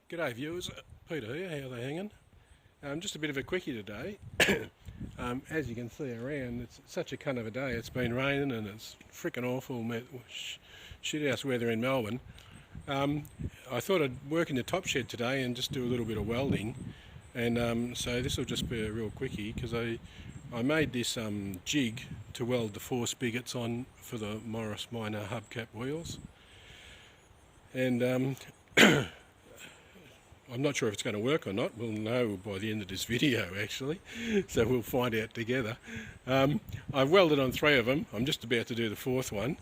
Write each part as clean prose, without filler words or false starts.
G'day viewers, Peter here, how are they hanging? Just a bit of a quickie today. As you can see around, it's such a cunt of a day. It's been raining and it's freaking awful shithouse weather in Melbourne. I thought I'd work in the top shed today and just do a little bit of welding, and so this will just be a real quickie because I made this jig to weld the 4 spigots on for the Morris minor hubcap wheels, and I'm not sure if it's going to work or not. We'll know by the end of this video actually, so we'll find out together. I've welded on 3 of them. I'm just about to do the 4th one.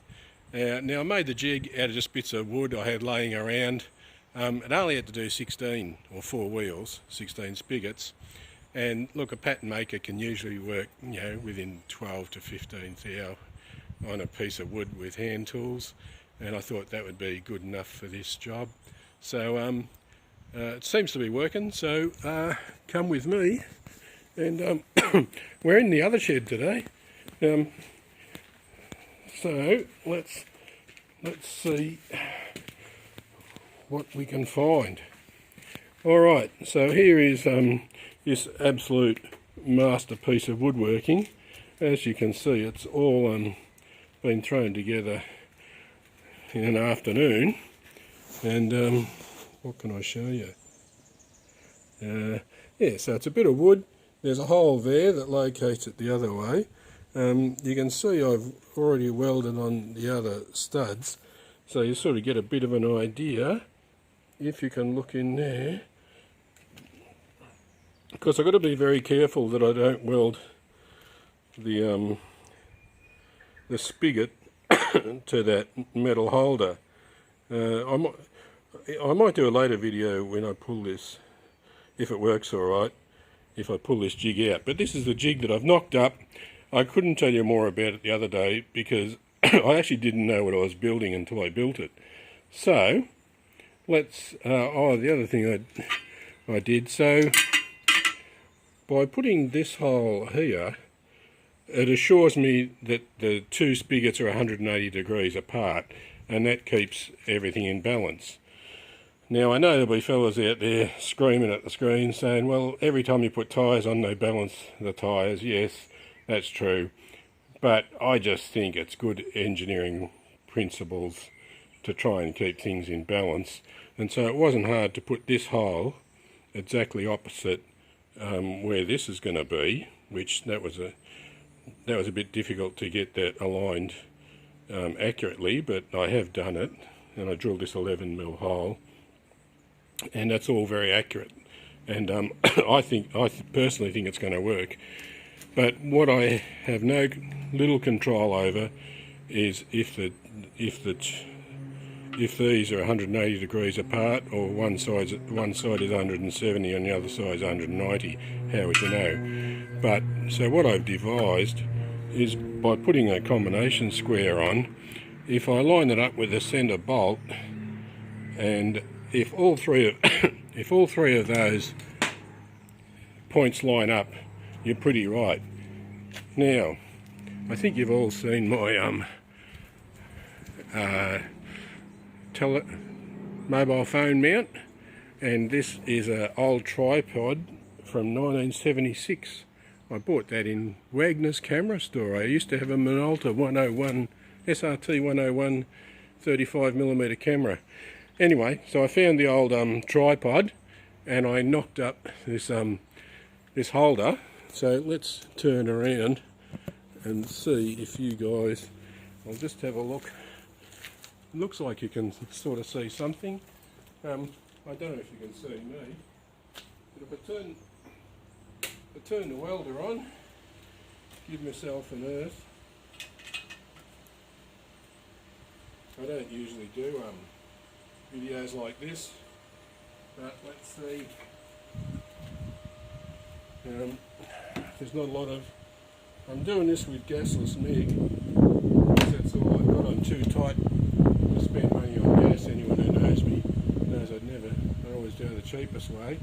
Now I made the jig out of just bits of wood I had laying around. It only had to do 16 or 4 wheels, 16 spigots, and look, a pattern maker can usually work, you know, within 12 to 15 thou on a piece of wood with hand tools, and I thought that would be good enough for this job. So it seems to be working, so come with me, and we're in the other shed today. So let's see what we can find. Alright, so here is this absolute masterpiece of woodworking. As you can see, it's all been thrown together in an afternoon, and what can I show you? Yeah, so it's a bit of wood. There's a hole there that locates it the other way. You can see I've already welded on the other studs, so you sort of get a bit of an idea if you can look in there. Because I've got to be very careful that I don't weld the spigot to that metal holder. I might do a later video when I pull this, if it works alright, if I pull this jig out. But this is the jig that I've knocked up. I couldn't tell you more about it the other day because I actually didn't know what I was building until I built it. So, let's, the other thing I did, so by putting this hole here, it assures me that the 2 spigots are 180 degrees apart, and that keeps everything in balance. Now I know there'll be fellas out there screaming at the screen saying, well, every time you put tyres on they balance the tyres. Yes, that's true, but I just think it's good engineering principles to try and keep things in balance, and so it wasn't hard to put this hole exactly opposite where this is going to be, which that was a bit difficult to get that aligned accurately, but I have done it, and I drilled this 11mm hole, and that's all very accurate, and I personally think it's going to work. But what I have little control over is if these are 180 degrees apart, or one side is 170 and the other side is 190. How would you know? But so what I've devised is, by putting a combination square on, if I line it up with a centre bolt, and if all three of those points line up, you're pretty right. Now, I think you've all seen my mobile phone mount, and this is an old tripod from 1976. I bought that in Wagner's camera store. I used to have a Minolta 101 SRT 101 35mm camera. Anyway, so I found the old tripod, and I knocked up this this holder. So let's turn around and see if you guys, I'll just have a look. Looks like you can sort of see something. I don't know if you can see me, but if I turn the welder on, give myself an earth. I don't usually do videos like this, but let's see. There's not a lot of, I'm doing this with gasless MIG, because that's all I've got. I'm too tight to spend money on gas. Anyone who knows me knows I always do the cheapest way,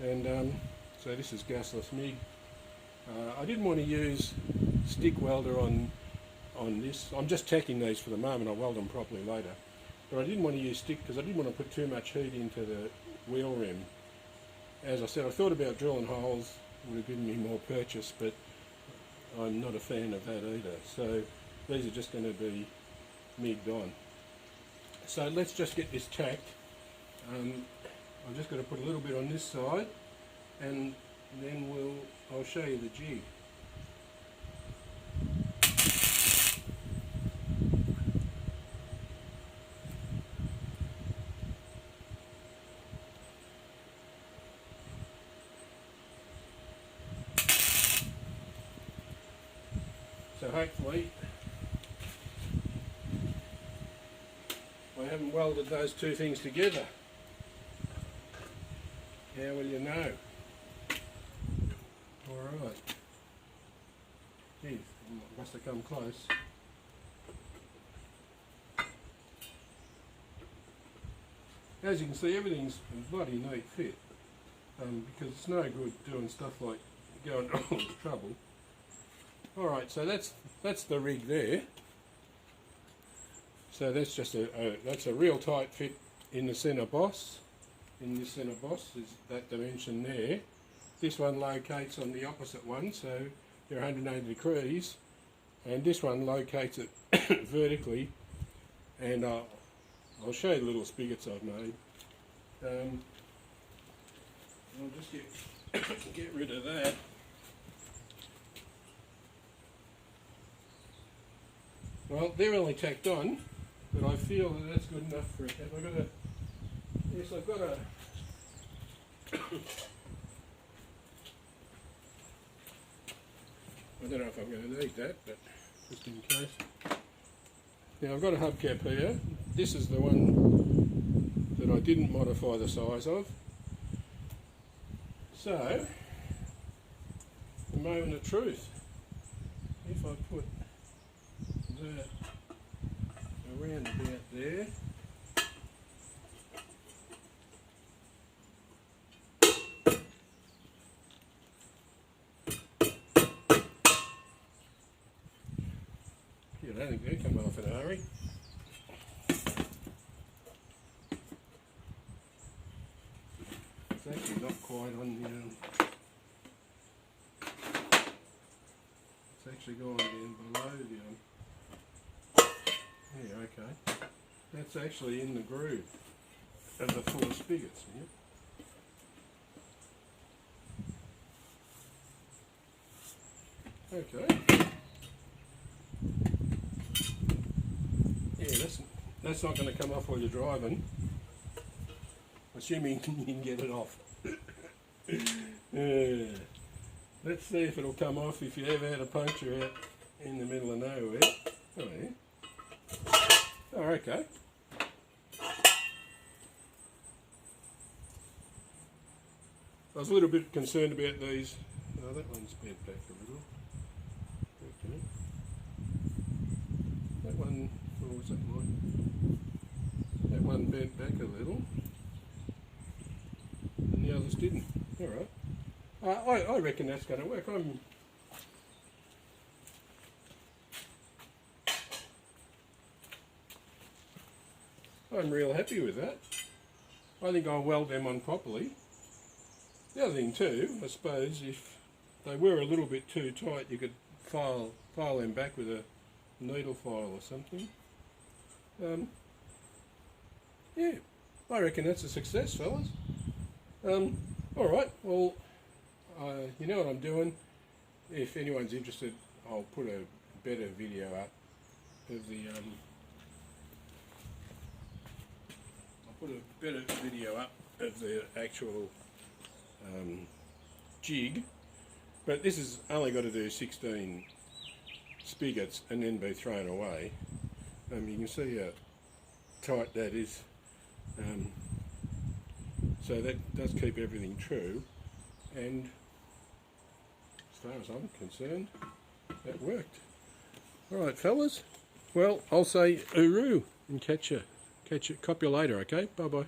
and so this is gasless MIG. I didn't want to use stick welder on this. I'm just tacking these for the moment. I'll weld them properly later. but I didn't want to use stick because I didn't want to put too much heat into the wheel rim. As I said, I thought about drilling holes, would have given me more purchase, but I'm not a fan of that either. So these are just going to be migged on. So let's just get this tacked. I'm just going to put a little bit on this side, and then I'll show you the jig. So hopefully I haven't welded those two things together. How will you know? Alright. Geez, I must have come close. As you can see, everything's a bloody neat fit, because it's no good doing stuff like going to all this trouble. Alright, so that's the rig there. So that's just that's a real tight fit in the centre boss. In this centre boss is that dimension there. This one locates on the opposite one, so they're 180 degrees, and this one locates it vertically. And I'll show you the little spigots I've made. I'll just get rid of that. Well, they're only tacked on, but I feel that that's good enough for it. Have I got a... Yes, I've got a... I don't know if I'm going to need that, but just in case. Now I've got a hubcap here. This is the one that I didn't modify the size of. So, the moment of truth. If I put that around about there, I don't think they'll come off in a hurry. It's actually not quite on the it's actually gone down below the yeah, okay. That's actually in the groove of the four spigots, yeah. Okay. Yeah, that's not going to come off while you're driving, assuming you can get it off. Let's see if it'll come off if you ever had a puncture out in the middle of nowhere. Oh yeah. Oh, okay. I was a little bit concerned about these. Oh, that one's bent back a little. Okay. That one, what was that like? That one bent back a little, and the others didn't. All right. I reckon that's going to work. I'm real happy with that. I think I'll weld them on properly. The other thing too, I suppose, if they were a little bit too tight, you could file them back with a needle file or something. Yeah, I reckon that's a success, fellas. Alright, well, you know what I'm doing. If anyone's interested, I'll put a better video up of the actual jig, but this has only got to do 16 spigots and then be thrown away. You can see how tight that is, so that does keep everything true, and as far as I'm concerned, that worked. Alright fellas, well, I'll say hooroo and catch you later, okay? Bye bye.